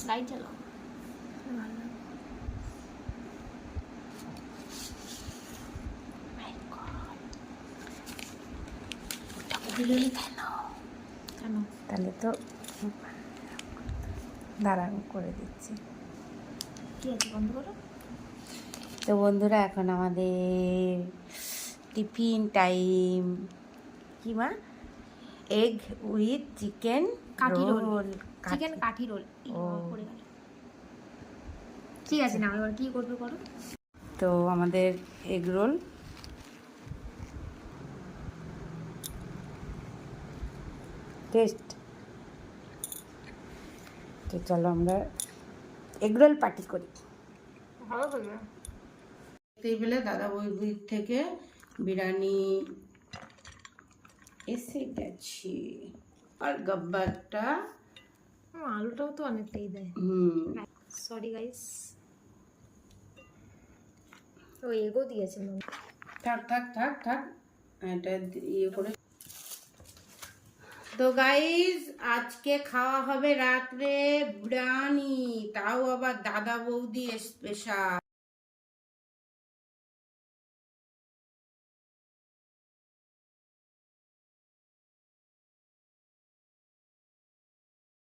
Light জ্বালাও। কেন? তাহলে তো দাঁড়ান করে দিচ্ছি। কি আছে, বন্ধ করো। তো বন্ধুরা, এখন আমাদের টিফিন টাইম। কি মা? এগ উইথ চিকেন কাঠি রোল। রোল। চিকেন কাঠি রোল। ও পড়ে গেল। ঠিক আছে, না এবার কি করবে করো। তো আমাদের এগ রোল। টেস্ট। তো চলো আমরা এগ রোল পার্টি করি। ভালো করবে। টেবিলে দাদা বৌদির থেকে বিরিয়ানি এসে গেছে, আর গাব্বারটা আলুটাও তো অনেকটাই দেয়। Sorry guys. ও এগো দিয়েছে মনে। থাক থাক থাক থাক, এটা ইয়ে করে। তো গাইস, আজকে খাওয়া হবে রাত্রে বিরিয়ানি, তাও আবার দাদা বৌদি স্পেশাল।